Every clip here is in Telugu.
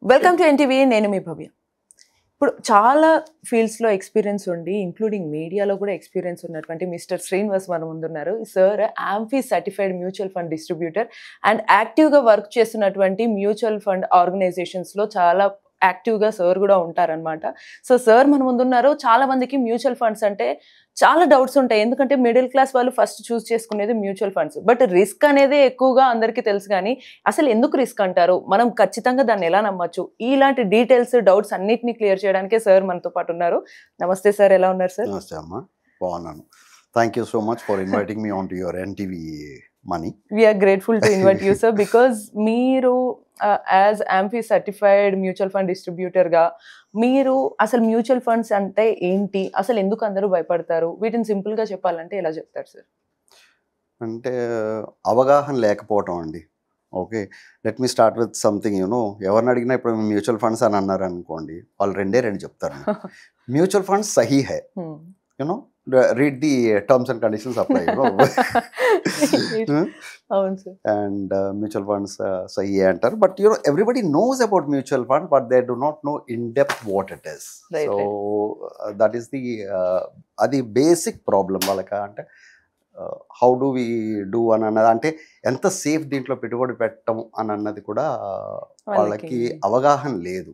Welcome to NTV. నేను మీ భవ్య. ఇప్పుడు చాలా ఫీల్డ్స్లో ఎక్స్పీరియన్స్ ఉండి ఇంక్లూడింగ్ మీడియాలో కూడా ఎక్స్పీరియన్స్ ఉన్నటువంటి మిస్టర్ శ్రీనివాస్ మన ముందున్నారు. Sir AMFI certified mutual fund distributor and యాక్టివ్గా వర్క్ చేస్తున్నటువంటి మ్యూచువల్ ఫండ్ ఆర్గనైజేషన్స్లో చాలా యాక్టివ్గా సార్ కూడా ఉంటారనమాట. సో సార్ మన ముందున్నారు. చాలా మందికి మ్యూచువల్ ఫండ్స్ అంటే చాలా డౌట్స్ ఉంటాయి. ఎందుకంటే మిడిల్ క్లాస్ వాళ్ళు ఫస్ట్ చూస్ చేసుకునేది మ్యూచువల్ ఫండ్స్. బట్ రిస్క్ అనేది ఎక్కువగా అందరికీ తెలుసు, కానీ అసలు ఎందుకు రిస్క్ అంటారు, మనం ఖచ్చితంగా దాన్ని ఎలా నమ్మచ్చు, ఇలాంటి డీటెయిల్స్ డౌట్స్ అన్నిటిని క్లియర్ చేయడానికే సార్ మనతో పాటు ఉన్నారు. నమస్తే సార్, ఎలా ఉన్నారు సార్? నమస్తే అమ్మా, బాగున్నాను. Thank you so much for inviting me on to your NTV money. We are grateful to invite you sir, because మీరు as AMFI certified mutual fund డిస్ట్రిబ్యూటర్గా మీరు అసలు మ్యూచువల్ ఫండ్స్ అంటే ఏంటి, అసలు ఎందుకు అందరూ భయపడతారు, వీటిని సింపుల్గా చెప్పాలంటే ఎలా చెప్తారు సార్? అంటే అవగాహన లేకపోవటం అండి. Okay, let me start with something. ఎవరిని అడిగినా ఇప్పుడు మ్యూచువల్ ఫండ్స్ అని అన్నారు అనుకోండి, వాళ్ళు రెండు చెప్తారు. Mutual funds Sahih high, read the terms and conditions apply, అవును sir. and mutual funds sahi hai antar, but everybody knows about mutual fund, but they do not know in depth what it is. Right, so that is the adi basic problem valaka. Ante how do we do అని అన్నది, అంటే ఎంత సేఫ్ దీంట్లో పెట్టుబడి పెట్టడం అని అన్నది కూడా వాళ్ళకి అవగాహన లేదు.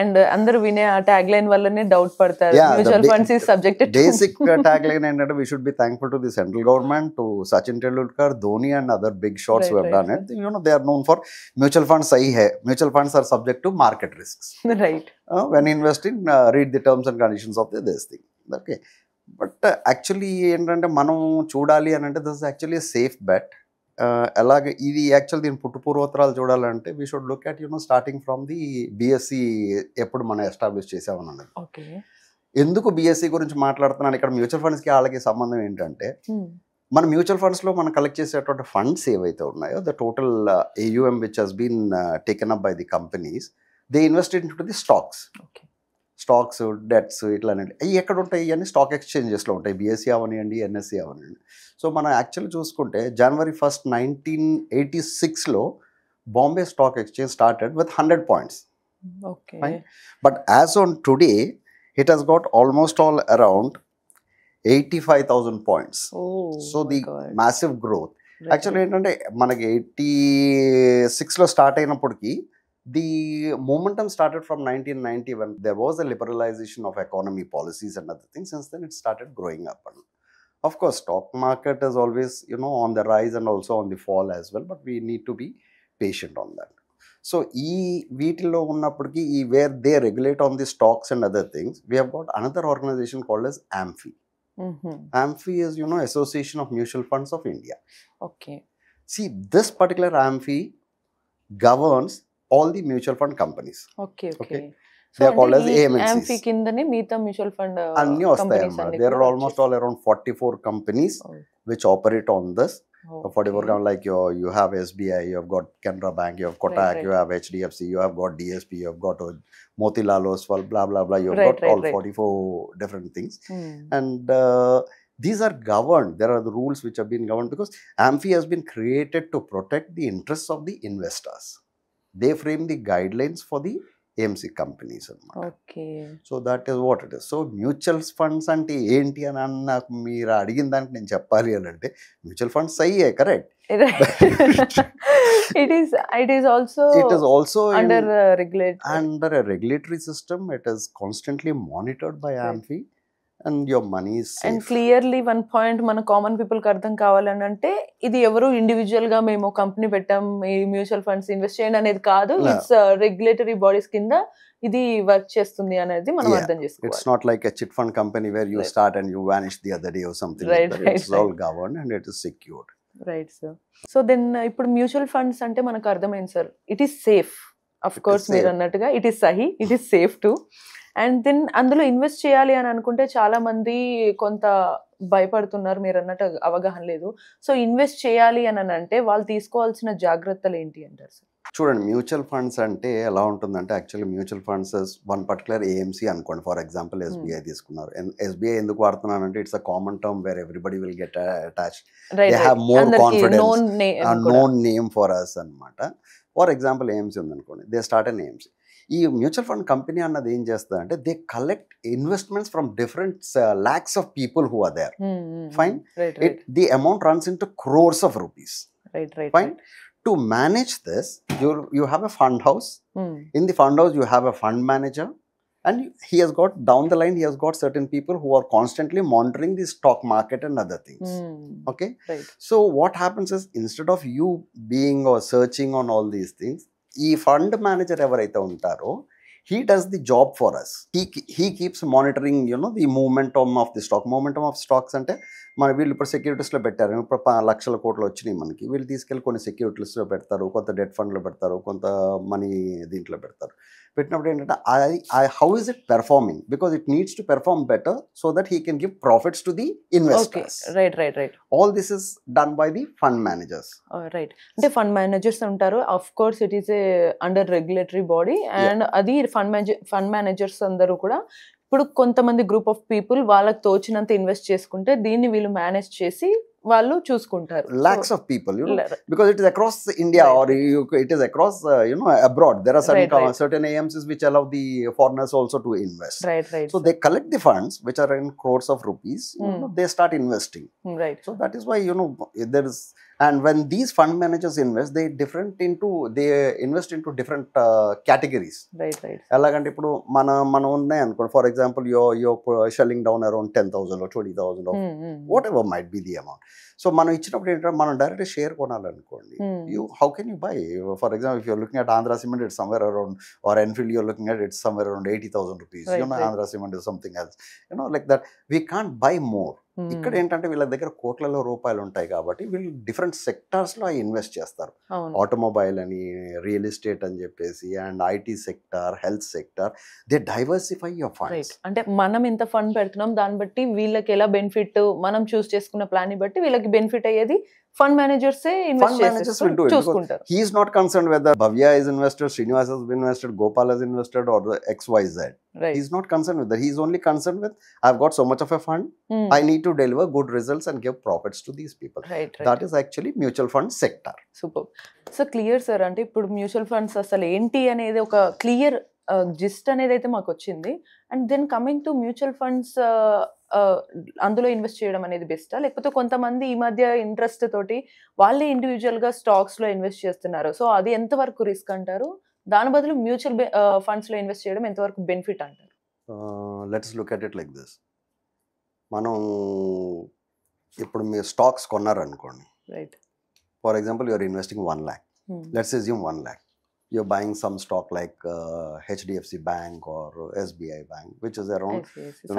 అండ్ అందరూ వినే ఆ ట్యాగ్ లైన్ వల్లనే డౌట్ పడతారు. Mutual funds is subjected. Basic tag line ఏంటంటే we should be thankful to the central government, to Sachin Tendulkar, Dhoni and other big shots who have done it. They are known for mutual funds sahi hai. Mutual funds are subject to market risks. Right. When investing, read the terms and conditions of this thing. Okay. But actually ఏంటంటే మనం చూడాలి అని అంటే this is actually safe bet. అలాగే ఇది యాక్చువల్ దీని పుట్టుపూర్వోత్తరాలు చూడాలంటే we should look at starting from the BSE ఎప్పుడు మనం ఎస్టాబ్లిష్ చేసామన్నది. ఎందుకు బిఎస్సి గురించి మాట్లాడుతున్నాను ఇక్కడ, మ్యూచువల్ ఫండ్స్కి వాళ్ళకి సంబంధం ఏంటంటే, మన మ్యూచువల్ ఫండ్స్లో మనం కలెక్ట్ చేసేటువంటి ఫండ్స్ ఏవైతే ఉన్నాయో, the total AUM which has been taken up by the companies, they invested in to the stocks, debts, ఇట్లాంటి అవి ఎక్కడ ఉంటాయి అని స్టాక్ ఎక్స్చేంజెస్లో ఉంటాయి. బిఎస్సి అవనివ్వండి, ఎన్ఎస్సి అవనివ్వండి. సో మనం యాక్చువల్లీ చూసుకుంటే January 1st, 1986లో Bombay stock exchange started with 100 points. But as on today it has got almost all around 85,000 points. So the massive growth. Actually ఏంటంటే మనకి 86లో స్టార్ట్ అయినప్పటికీ the momentum started from 1990 when there was a liberalization of economy policies and other things. Since then it started growing up. And of course stock market is always on the rise and also on the fall as well, but we need to be patient on that. So వీటిలో ఉన్నప్పటికీ where they regulate on the stocks and other things, we have got another organization called as AMFI. AMFI is Association of Mutual Funds of India. Okay. See, this particular AMFI governs all the mutual fund companies. Okay. They are called as AMCs. AMFI kindane meeta mutual fund anni vastayi amma. There are almost all around 44 companies which operate on this. 44 like you have SBI, you have got Canara Bank, you have Kotak, you have HDFC, you have got DSP, you have got Motilal Oswal, blah blah blah. You have got all 44 different things. And these are governed. There are the rules which have been governed because AMFI has been created to protect the interests of the investors. They frame the guidelines for the AMC companies. Okay. So that is what it is. So mutual funds ante enti ani నాకు మీరు అడిగిన దానికి నేను చెప్పాలి అని అంటే mutual funds Sahih correct. it is also under a regulatory system. It is constantly monitored by AMFI. And your money is safe. And clearly one point మన కామన్ పీపుల్ కి అర్థం కావాలని అంటే, ఇది ఎవరు ఇండివిజువల్ గా మేము కంపెనీ పెట్టాం ఈ మ్యూచువల్ ఫండ్స్ ఇన్వెస్ట్ చేయండి అనేది కాదు. ఇట్స్ రెగ్యులేటరీ బాడీస్ కింద ఇది వర్క్ చేస్తుంది అనేది మనం అర్థం చేసుకోవాలి. It's not like a chit fund company where you start and you vanish the other day or something. It's all governed and it is secured. Right, sir. So then ఇప్పుడు మ్యూచువల్ ఫండ్స్ అంటే మనకు అర్థమైంది sir, it is safe. Of course మీరు అన్నట్టుగా ఇట్ ఈస్ సహీ, it is safe too. And then అందులో ఇన్వెస్ట్ చేయాలి అని అనుకుంటే చాలా మంది కొంత భయపడుతున్నారు, మీరు అన్నట్టు అవగాహన లేదు. సో ఇన్వెస్ట్ చేయాలి అని అంటే వాళ్ళు తీసుకోవాల్సిన జాగ్రత్తలు ఏంటి అంటారు సార్? చూడండి, మ్యూచువల్ ఫండ్స్ అంటే ఎలా ఉంటుందంటే, actually mutual funds one particular AMC అనుకోండి. ఫర్ ఎగ్జాంపుల్ ఎస్బీఐ తీసుకున్నారు. ఎస్బీఐ ఎందుకు వాడుతున్నానంటే it's a common term where everybody will get attached. They have more confidence, known name for us అనమాట. ఫర్ ఎగ్జాంపుల్ ఏఎంసీ ఉందనుకోండి, దే స్టార్ట్ అన్ ఏఎంసీ. ఈ మ్యూచువల్ ఫండ్ కంపెనీ అన్నది ఏం చేస్తుందంటే they collect investments from different lakhs of people who are there. Fine. The amount runs into crores of rupees. Fine. To manage this, you have a fund house. In the fund house, you have a fund manager. And he has got, down the line, he has got certain people who are constantly monitoring the stock market and other things. Okay? Right. So what happens is, instead of you being or searching on all these things, ee fund manager evaraithe untaro, he does the job for us. He keeps monitoring, the momentum of the stock. Momentum of stocks ante మన వీళ్ళు ఇప్పుడు సెక్యూరిటీస్లో పెట్టారు. ఇప్పుడు లక్షల కోట్లు వచ్చినాయి మనకి, వీళ్ళు తీసుకెళ్ళి కొన్ని సెక్యూరిటీస్లో పెడతారు, కొంత డెట్ ఫండ్లో పెడతారు, కొంత మనీ దీంట్లో పెడతారు. పెట్టినప్పుడు ఏంటంటే how is it performing, because it needs to perform better so that he can give profits to the investors. Right. All this is done by the fund managers. Right. అంటే ఫండ్ మేనేజర్స్ ఉంటారు, of course it is a under regulatory body, and అది ఫండ్ మేనేజర్స్ అందరూ కూడా ఇప్పుడు కొంతమంది గ్రూప్ ఆఫ్ పీపుల్ వాళ్ళకి తోచినంత ఇన్వెస్ట్ చేసుకుంటే దీన్ని వీళ్ళు మేనేజ్ చేసి వాళ్ళు చూసుకుంటారు. Lakhs of people, because it is across India, or it is across abroad. There are certain AMCs which allow the foreigners also to invest. Right. So they collect the funds which are in crores of rupees. They start investing. Right. So that is why there is, and when these fund managers invest, they invest into different categories. Right. ఎలాగంటే ఇప్పుడు మన ఉన్నాయి అనుకోండి, for example you're shelling down around 10,000 or 20,000 or whatever might be the amount. So మనం ఇచ్చినప్పుడు ఏంటంటే మనం డైరెక్ట్ షేర్ కొనాలనుకోండి, how can you buy? For example, if you're looking at Andhra cement, it's somewhere around, or Enfield you're looking at, it's somewhere around 80,000 rupees. Andhra cement is something else, like that. We can't buy more. ఇక్కడ ఏంటంటే వీళ్ళ దగ్గర కోట్లలో రూపాయలు ఉంటాయి కాబట్టి వీళ్ళు డిఫరెంట్ సెక్టార్స్లో ఇన్వెస్ట్ చేస్తారు. ఆటోమొబైల్ అని, రియల్ ఎస్టేట్ అని చెప్పేసి, and IT sector, health sector. They diversify your funds. అంటే మనం ఎంత ఫండ్ పెడుతున్నాం దాన్ని బట్టి వీళ్ళకి ఎలా బెనిఫిట్, మనం చూస్ చేసుకున్న ప్లాన్ ని బట్టి వీళ్ళకి బెనిఫిట్ అయ్యేది ఫండ్ మేనేజర్స్ చూసుకుంటారు. He is not concerned whether Bhavya is invested, Srinivas has been invested, Gopal has invested, or the XYZ. Right. He is not concerned with that. He is only concerned with, I've got so much of a fund, I need to deliver good results and give profits to these people. Right. That is actually mutual fund sector. Super. So clear sir, అంటే ఇప్పుడు మ్యూచువల్ ఫండ్స్ అసలు ఏంటి అనేది ఒక క్లియర్ జిస్ట్ అనేది అయితే మాకు వచ్చింది. And then coming to mutual funds, అందులో ఇన్వెస్ట్ చేయడం అనేది బెస్టా, లేకపోతే కొంతమంది ఈ మధ్య ఇంట్రెస్ట్ తోటి వాళ్ళే ఇండివిజువల్ గా స్టాక్స్ లో ఇన్వెస్ట్ చేస్తున్నారు, సో అది ఎంతవరకు రిస్క్ అంటారు? దాని బదులు మ్యూచువల్ ఫండ్స్ లో ఇన్వెస్ట్ చేయడం ఎంతవరకు బెనిఫిట్ అంటారు? Let's look at it like this. మనం ఇప్పుడు మీరు స్టాక్స్ కొన్నారనుకోండి, right. For example you are investing 1 lakh. Let's assume 1 lakh. You're buying some stock like HDFC Bank or SBI Bank, which is around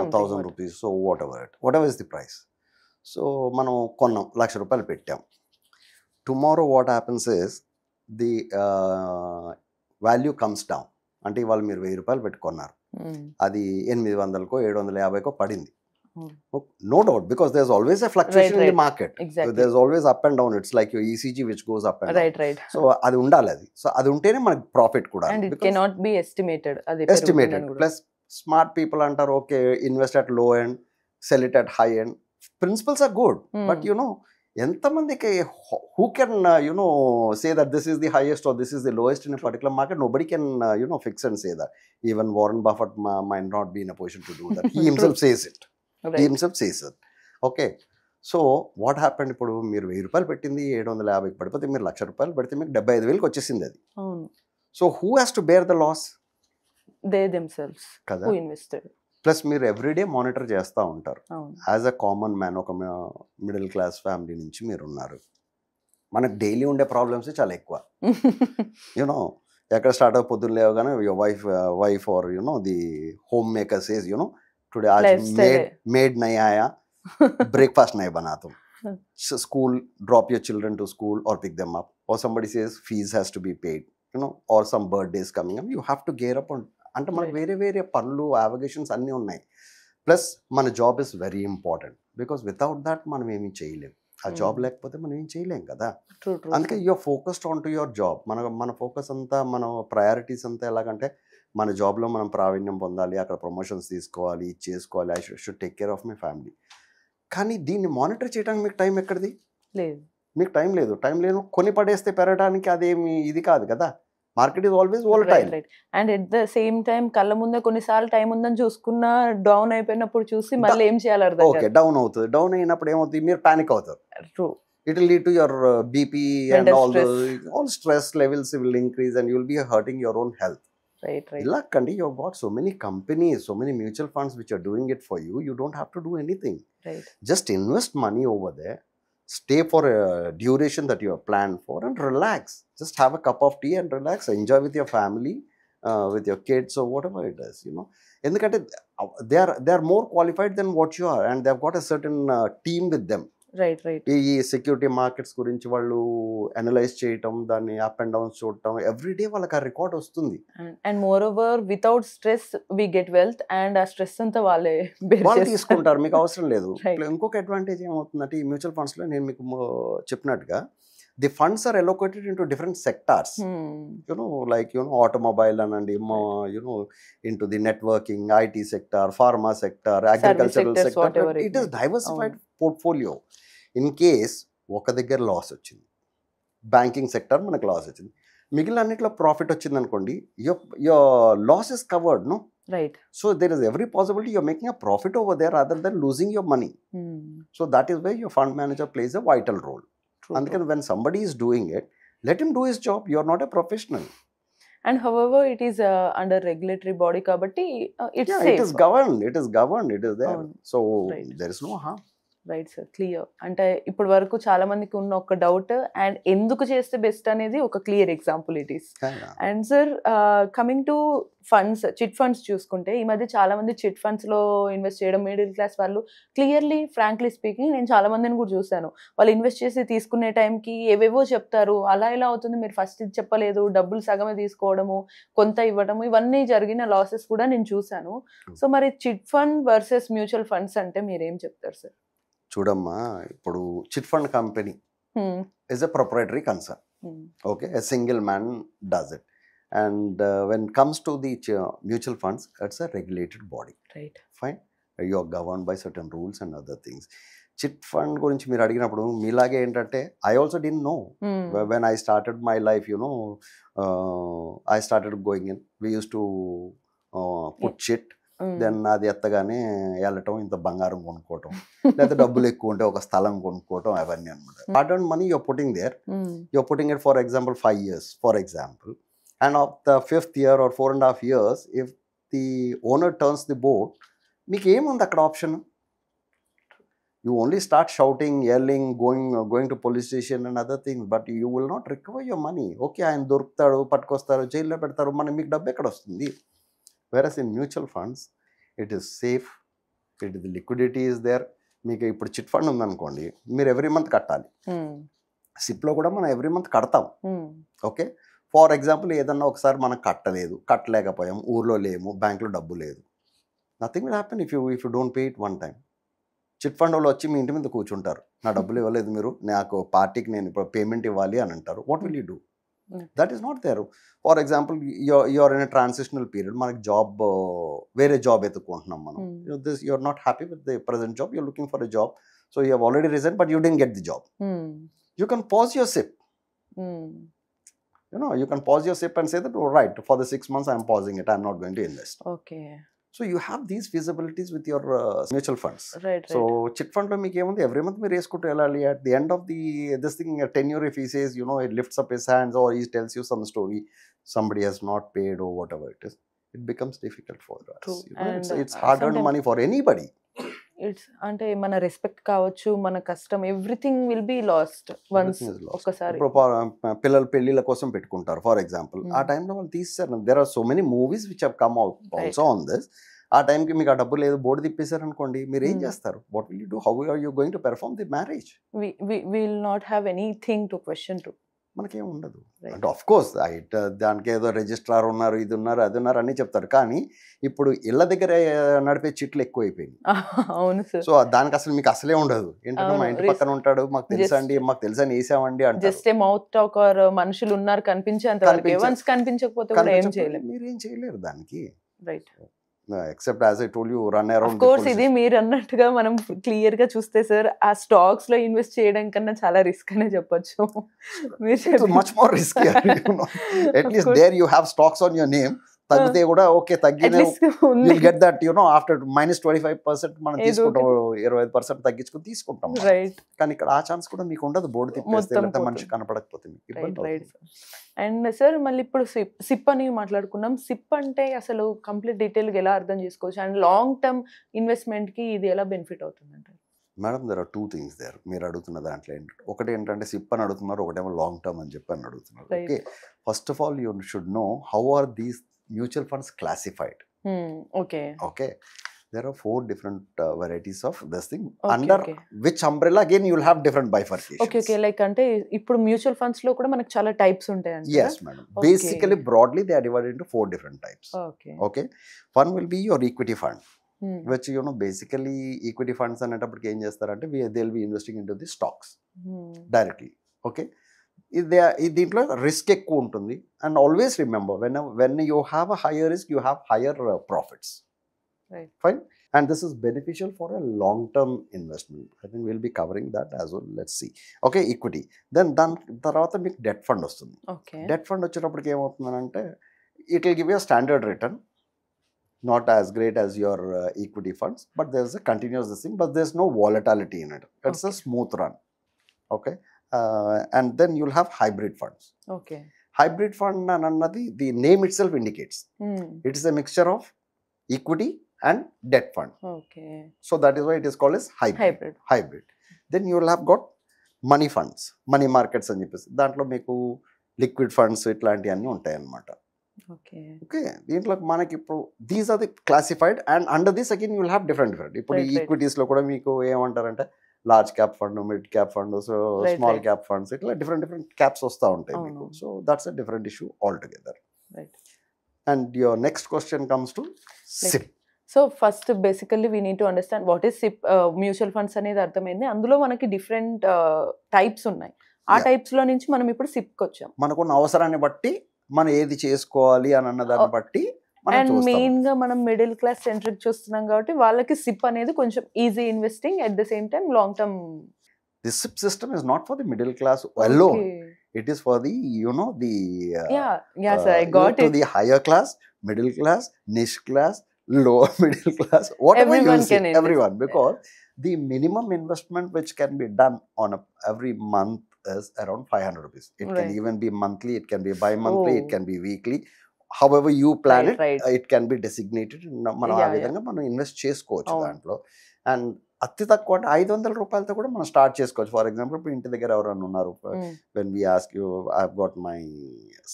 1,000 rupees. So whatever is the price. So మనం కొన్నాం, ₹1,00,000 పెట్టాం. Tomorrow what happens is the value comes down. అంటే ఇవాళ మీరు ₹1,000 పెట్టుకున్నారు, అది 800కో 750కో పడింది. No doubt, because there's always a fluctuation in the market. Exactly. There's always up and down. It's like your ECG which goes up and down. Right. So అది ఉండాలి, అది. సో అది ఉంటేనే మనకి ప్రాఫిట్ కూడా. And it cannot be estimated. Plus smart people అంటారు, okay, invest at low end, sell it at high end. Principles are good, but ఎంతమందికి who can say that this is the highest or this is the lowest in a particular market? Nobody can fix and say that. Even Warren Buffett might not be in a position to do that. He himself says it. Right. He himself says it. Okay. So what happened, ఇప్పుడు మీరు ₹1,000 పెట్టింది 750కి పడిపోతే మీరు ₹1,00,000 పెడితే మీకు 75,000కి వచ్చేసింది అది. So who has to bear the loss? They themselves కదా. Who invested. ప్లస్ మీరు ఎవ్రీడే మానిటర్ చేస్తూ ఉంటారు. యాజ్ అ కామన్ మ్యాన్, ఒక మిడిల్ క్లాస్ ఫ్యామిలీ నుంచి మీరు ఉన్నారు, మనకు డైలీ ఉండే ప్రాబ్లమ్స్ చాలా ఎక్కువ. ఎక్కడ స్టార్ట్ అవ్వ, పొద్దున్న లేవగానే your wife or the home maker says today आज मेड नहीं आया, ब्रेकफास्ट नहीं बना तुम, school, drop your children to school or pick them up, or somebody says fees has to be paid, or some birthdays coming up, you have to gear up on. అంటే మనకు వేరే పనులు, అవగేషన్స్ అన్నీ ఉన్నాయి. ప్లస్ మన job is very important, because without that మనం ఏమీ చేయలేం. ఆ జాబ్ లేకపోతే మనం ఏం చేయలేం కదా. అందుకే you're focused on to your job. మన ఫోకస్ అంతా, మన ప్రయారిటీస్ అంతా ఎలాగంటే మన జాబ్లో మనం ప్రావీణ్యం పొందాలి, అక్కడ ప్రమోషన్స్ తీసుకోవాలి, ఇది చేసుకోవాలి, I should take care of my family. కానీ దీన్ని మానిటర్ చేయడానికి మీకు టైం ఎక్కడిది? లేదు. మీకు టైం లేదు. కొని పడేస్తే పెరగడానికి అదేమి ఇది కాదు కదా. Market is always volatile. Right. And at the same time కళ్ళ ముందే కొన్నిసార్లు టైం ఉందని చూసుకున్నా డౌన్ అయిపోయినప్పుడు చూసి మళ్ళీ ఏం చేయాలి అర్థం ఓకే, డౌన్ అవుతుంది. డౌన్ అయినప్పుడు ఏమవుతుంది, మీరు పానిక్ అవుతారు. True. It will lead to your BP and Mental all stress. all stress levels will increase and you will be hurting your own health. Right. Right. Luck, you've got so many companies, so many mutual funds which are doing it for you. You don't have to do anything. Right. Just invest money over there, stay for a duration that you have planned for, and relax. Just have a cup of tea and relax. Enjoy with your family, with your kids or whatever it is. ఎందుకంటే they are more qualified than what you are, and they've got a certain team with them. Right. Right. ఈ సెక్యూరిటీ మార్కెట్స్ గురించి వాళ్ళు అనలైజ్ చేయటం, దాన్ని అప్ అండ్ డౌన్స్ చూడటం, ఎవ్రీడే వాళ్ళకి ఆ రికార్డ్ వస్తుంది. And moreover without stress we get wealth, and ఆ స్ట్రెస్ అంతా వాళ్ళే వాళ్ళు తీసుకుంటారు, మీకు అవసరం లేదు. Right. ఇంకొక అడ్వాంటేజ్ ఏమవుతుందంటే ఈ మ్యూచువల్ ఫండ్స్ లో నేను మీకు చెప్పినట్టుగా the funds are allocated into different sectors. Like automobile అనండి, into the networking, IT sector, pharma sector, agricultural sectors, sector. whatever it it is may be. Diversified portfolio. In case ఒక దగ్గర లాస్ వచ్చింది, బ్యాంకింగ్ సెక్టర్ మనకు లాస్ వచ్చింది, మిగిలిన అన్నిట్లో ప్రాఫిట్ వచ్చింది అనుకోండి, your loss is covered, no? Right. So there is every possibility you're making a profit over there rather than losing your money. So that is where your fund manager plays a vital role. True. And when somebody is doing it, let him do his job. You're not a professional. And however, it is under regulatory body kabatti, it's Yeah, safe. it is governed. It is governed. It is there. So Right. there is no harm. Right sir, clear. అంటే ఇప్పటి వరకు చాలా మందికి ఉన్న ఒక డౌట్, అండ్ ఎందుకు చేస్తే బెస్ట్ అనేది ఒక clear example it is. And sir, coming to funds, chit funds చూసుకుంటే ఈ మధ్య చాలా మంది చిట్ ఫండ్స్ లో ఇన్వెస్ట్ చేయడం, మిడిల్ క్లాస్ వాళ్ళు క్లియర్లీ ఫ్రాంక్లీ స్పీకింగ్ నేను చాలా మందిని కూడా చూశాను, వాళ్ళు ఇన్వెస్ట్ చేసి తీసుకునే టైంకి ఏవేవో చెప్తారు, అలా ఇలా అవుతుంది, మీరు ఫస్ట్ ఇది చెప్పలేదు, డబ్బులు సగమే తీసుకోవడము, కొంత ఇవ్వడము, ఇవన్నీ జరిగిన లాసెస్ కూడా నేను చూశాను. సో మరి chit fund versus mutual funds అంటే మీరేం చెప్తారు సార్? చూడమ్మా, ఇప్పుడు chit fund company is a proprietary concern. Okay, a single man does it. And when it comes to the mutual funds, it's a regulated body. Right. Fine. You are governed by certain rules and other things. Chit fund గురించి మీరు అడిగినప్పుడు మీలాగే ఏంటంటే I also didn't know. When I started my life, I started going in. We used to put chit. Then అది ఎత్తగానే వెళ్ళటం, ఇంత బంగారం కొనుక్కోవటం, లేదా డబ్బులు ఎక్కువ ఉంటే ఒక స్థలం కొనుక్కోవటం, అవన్నీ అనమాట. Hard and money you're putting there, you're putting it for example 5 years, for example. And of the 5th year or 4.5 years, if the owner turns the boat, మీకు ఏముంది అక్కడ ఆప్షన్? You only start shouting, yelling, going to police station and other things, but you will not recover your money. Okay, ఆయన దొరుకుతాడు, పట్టుకొస్తారు, జైల్లో పెడతారు, మన మీకు డబ్బు ఎక్కడ వస్తుంది? Whereas in mutual funds, it is safe, the liquidity is there. మీకు ఇప్పుడు చిట్ ఫండ్ ఉందనుకోండి, మీరు ఎవ్రీ మంత్ కట్టాలి. సిప్లో కూడా మనం ఎవ్రీ మంత్ కడతాం. ఓకే, ఫర్ ఎగ్జాంపుల్ ఏదన్నా ఒకసారి మనం కట్టలేకపోయాం, ఊర్లో లేము, బ్యాంక్లో డబ్బు లేదు, nothing will happen if you don't pay it one time. Chit fund వాళ్ళు వచ్చి మీ ఇంటి మీద కూర్చుంటారు, నా డబ్బులు ఇవ్వలేదు మీరు, నాకు పార్టీకి నేను ఇప్పుడు పేమెంట్ ఇవ్వాలి అని అంటారు. What will you do? That is not there. For example, you're in a transitional period. మనకి జాబ్, వేరే జాబ్ ఎత్తుకుంటున్నాం మనం. You're not happy with the present job. You're looking for a job. So you have already resigned, but you didn't get the job. You can pause your SIP. You can pause your SIP and say that, oh, right, for the 6 months I'm pausing it. I'm not going to invest. Okay. So you have these feasibilities with your mutual funds. Right. So chit fund lo meek emundi, every month meer eskuntu elali. At the end of this thing, tenure, if he says, it lifts up his hands or he tells you some story, somebody has not paid or whatever it is, it becomes difficult for us. True. It's hard earned money for anybody. It's అంటే మన రెస్పెక్ట్ కావచ్చు, మన కష్టం, everything will be lost once. ఒకసారి పిల్లలు పెళ్లిళ్ళ కోసం పెట్టుకుంటారు ఫర్ ఎగ్జాంపుల్, ఆ టైంలో వాళ్ళు తీస్తారు. There are so many movies which have come out also on this. ఆ టైంకి మీకు ఆ డబ్బు లేదు, బోర్డు తిప్పేశారు అనుకోండి, మీరు ఏం చేస్తారు? What will you do? How are you going to perform the marriage? We will not have anything to question to. మనకేం ఉండదు. అంటే ఆఫ్ కోర్స్ దానికి ఏదో రిజిస్ట్రార్ ఉన్నారు, ఇది ఉన్నారు, అది ఉన్నారు అని చెప్తారు. కానీ ఇప్పుడు ఇళ్ళ దగ్గర నడిపే చిట్లు ఎక్కువైపోయింది. అవును సార్. సో దానికి అసలు మీకు అసలే ఉండదు. ఏంటంటే మా ఇంటి పక్కన ఉంటాడు, మాకు తెలుసా అండి, మాకు తెలుసా అని వేసామండి అంటే జస్ట్ మౌత్ టాక్ ఆర్ మనుషులు ఉన్నారు కనిపించేంత వరకు. వన్స్ కనిపించకపోతే కూడా ఏం చేయలేరు, మీరు ఏం చేయలేరు దానికి. Right. Except as I told you run of around course ఇది మీరు అన్నట్టుగా మనం క్లియర్ గా చూస్తే సార్ ఆ స్టాక్స్ లో ఇన్వెస్ట్ చేయడం కన్నా చాలా రిస్క్ అనే చెప్పొచ్చు. మీరు much more risk at least there you have stocks on your name. తగ్గితే కూడా ఓకే తగ్గిన you'll get that after -25% మనం తీసుకుంటాం, 25% తగ్గించుకుని తీసుకుంటాం. రైట్. కానీ ఇక్కడ ఆ ఛాన్స్ కూడా మీకు ఉండదు. బోర్డు తిప్పేస్తే లేకపోతే మనిషి కనపడకపోతే మీకు ఇబ్బంది అవుతుంది. అండ్ సార్ మళ్ళీ ఇప్పుడు సిప్ అని మాట్లాడుకున్నాం. సిప్ అంటే అసలు కంప్లీట్ డీటెయిల్గా ఎలా అర్థం చేసుకోవచ్చు అండ్ లాంగ్ టర్మ్ ఇన్వెస్ట్మెంట్ కి ఇది ఎలా బెనిఫిట్ అవుతుంది అంటారు? Madam there are 2 things there. మీరు అడుగుతున్న దాంట్లో ఒకటి ఏంటంటే సిప్ అని అడుగుతున్నారు, ఒకటేమో లాంగ్ టర్మ్ అని చెప్పి అని అడుగుతున్నారు. Okay, first of all you should know how are these mutual funds classified. Okay, there are 4 different varieties of this thing. Under which umbrella again you will have different bifurcations. Okay, like ante ippudu mutual funds lo kuda manaku chala types untayi anta? Yes madam. Basically broadly they are divided into 4 different types. Okay, one will be your equity fund, which basically equity funds anetappudiki em chestarante they will be investing into the stocks directly. Okay, దీంట్లో రిస్క్ ఎక్కువ ఉంటుంది. And always remember when you have a higher risk you have higher profits. Fine. And this is beneficial for a long term investment. I think will be covering that as well. Let's see. Okay, equity. దాని తర్వాత మీకు డెట్ ఫండ్ వస్తుంది. డెట్ ఫండ్ వచ్చేటప్పటికి ఏమవుతుందంటే it will give you standard return, not as great as your equity funds, but there's a continuous thing, but there's no volatility in it. It's a smooth run. Okay. And then you'll have hybrid funds. Okay. Hybrid fund anannadi the name itself indicates. It is a mixture of equity and debt fund. Okay. So that is why it is called as hybrid. Then you will have got money funds, money markets అని చెప్పేసి దాంట్లో మీకు లిక్విడ్ ఫండ్స్ ఇట్లాంటివి అన్నీ ఉంటాయి అన్నమాట. ఓకే, దీంట్లో మనకి ఇప్పుడు these are the classified and under this again you will have different. ఇప్పుడు ఈక్విటీస్లో కూడా మీకు ఏమంటారంటే large cap fund, mid cap fund, so small cap funds, ఇట్లా డిఫరెంట్ క్యాప్స్ వస్తూ ఉంటాయి మీకు. So that's a different issue altogether. And your next question comes to SIP. So first basically we need to understand what is SIP. Mutual funds అనేది అర్థమైంది. అందులో మనకి డిఫరెంట్ టైప్స్ ఉన్నాయి. ఆ టైప్స్ లో నుంచి మనం ఇప్పుడు సిప్కి వచ్చాం. మనకున్న అవసరాన్ని బట్టి మనం ఏది చేసుకోవాలి అని అన్న దాన్ని బట్టి. అండ్ మెయిన్ గా మనం మిడిల్ క్లాస్ సెంట్రిక్ చూస్తున్నాం కాబట్టి వాళ్ళకి సిప్ అనేది కొంచెం easy investing, at the same time long term. The SIP system is not for the middle class alone. It is for the the sir, I got it. The higher class, middle class, niche class, lower middle class, whatever everyone you see, can invest. Everyone, because the minimum investment which can be done on every month is around 500 rupees. It can even be monthly, it can be bi-monthly, it can be weekly. However you plan it, it can be designated. మనం ఆ విధంగా మనం ఇన్వెస్ట్ చేసుకోవచ్చు దాంట్లో. అండ్ అతి తక్కువ అంటే 500 రూపాయలతో కూడా మనం స్టార్ట్ చేసుకోవచ్చు. ఫర్ ఎగ్జాంపుల్ ఇప్పుడు ఇంటి దగ్గర ఎవరైనా ఉన్నారు, when we ask you, I have got my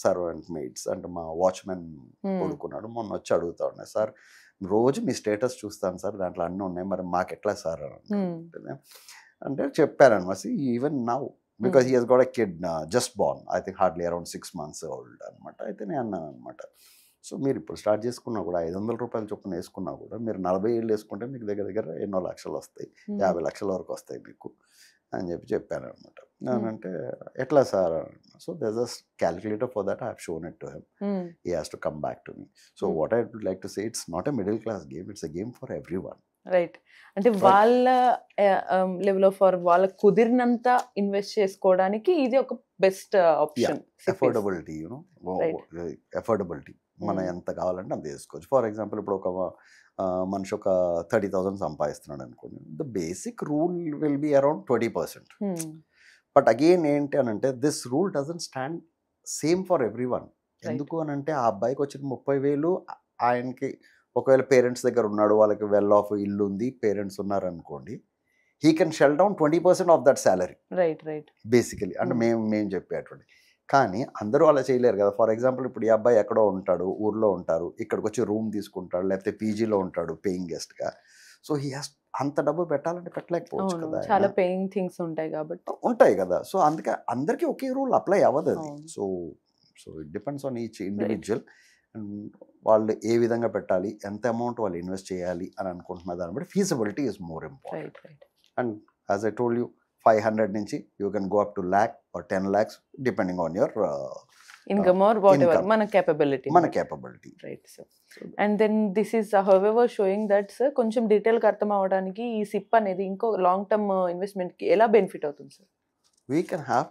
servant mates అంటే మా వాచ్మెన్ కొడుకున్నాడు, మొన్న వచ్చి అడుగుతా ఉన్నాయి, సార్ రోజు మీ స్టేటస్ చూస్తాను సార్, దాంట్లో అన్నీ ఉన్నాయి, మరి మాకు ఎట్లా సార్ అంటే చెప్పారనమాట. Even now because he has got a kid just born, I think hardly around 6 months old అనమాట. అయితే నేను అన్నాను అనమాట, సో మీరు ఇప్పుడు స్టార్ట్ చేసుకున్నా కూడా 500 రూపాయల చొప్పున వేసుకున్నా కూడా మీరు 40 ఏళ్ళు వేసుకుంటే మీకు దగ్గర దగ్గర ఎన్నో లక్షలు వస్తాయి, 50 లక్షల వరకు వస్తాయి మీకు అని చెప్పాను అనమాట. నేనంటే ఎట్లా sir, so there's a calculator for that. I have shown it to him. He has to come back to me. So what I would like to say, it's not a middle class game, it's a game for everyone. Right. అంటే వాళ్ళ లెవెల్ ఆఫ్ వాళ్ళకి కుదిరినంత ఇన్వెస్ట్ చేసుకోవడానికి ఇది ఒక బెస్ట్ ఆప్షన్. అఫోర్డబిలిటీ, అఫోర్డబిలిటీ మనం ఎంత కావాలంటే అంత చేసుకోవచ్చు. ఫర్ ఎగ్జాంపుల్ ఇప్పుడు ఒక మనిషి ఒక 30,000 సంపాదిస్తున్నాడు అనుకోండి, the basic rule will be around 20%. But again ఏంటి అని అంటే this rule doesn't stand same for every one. ఎందుకు అని అంటే ఆ అబ్బాయికి వచ్చిన 30,000 ఆయనకి ఒకవేళ పేరెంట్స్ దగ్గర ఉన్నాడు, వాళ్ళకి వెల్ ఆఫ్ ఇల్లు ఉంది, పేరెంట్స్ ఉన్నారు అనుకోండి, he can shell down 20% of that salary. Right. Basically అంటే మేము చెప్పేటువంటి. కానీ అందరూ అలా చేయలేరు కదా. ఫర్ ఎగ్జాంపుల్ ఇప్పుడు ఈ అబ్బాయి ఎక్కడో ఉంటాడు, ఊర్లో ఉంటారు, ఇక్కడికి వచ్చి రూమ్ తీసుకుంటాడు, లేకపోతే పీజీలో ఉంటాడు పేయింగ్ గెస్ట్గా. సో హీ హాస్ అంత డబ్బు పెట్టాలంటే పెట్టలేకపోవచ్చు కదా, చాలా పేయింగ్ థింగ్స్ ఉంటాయి కాబట్టి ఉంటాయి కదా. సో అందుకే అందరికీ ఒకే రూల్ అప్లై అవ్వదు అది. So it depends on each individual. వాళ్ళు ఏ విధంగా పెట్టాలి, ఎంత అమౌంట్ వాళ్ళు ఇన్వెస్ట్ చేయాలి అని అనుకుంటున్న దాన్ని బట్టి feasibility is more important. And as I told you, 500 నుంచి you can go up to lakh or 10 lakhs depending on your income or whatever income. మన కేపబిలిటీ. మన capability. Right sir. And then this is however showing that sir కొంచెం డీటెయిల్గా అర్థం అవ్వడానికి ఈ సిప్ అనేది ఇంకో లాంగ్ టర్మ్ ఇన్వెస్ట్మెంట్కి ఎలా బెనిఫిట్ అవుతుంది సార్? వీ కెన్ హ్యావ్